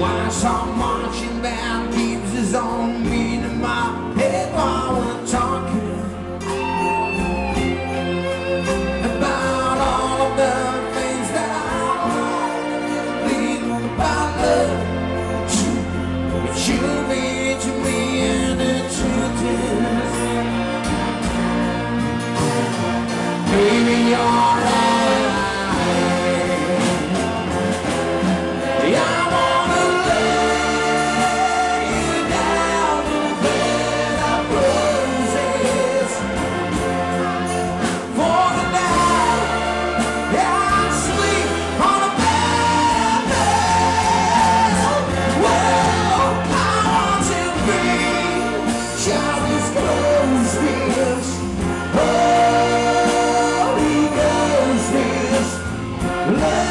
Why some marching band keeps his own beat in my head while we're talking about all of the things that I believe about love. But you mean to me, and the truth is, baby, you're right. Love.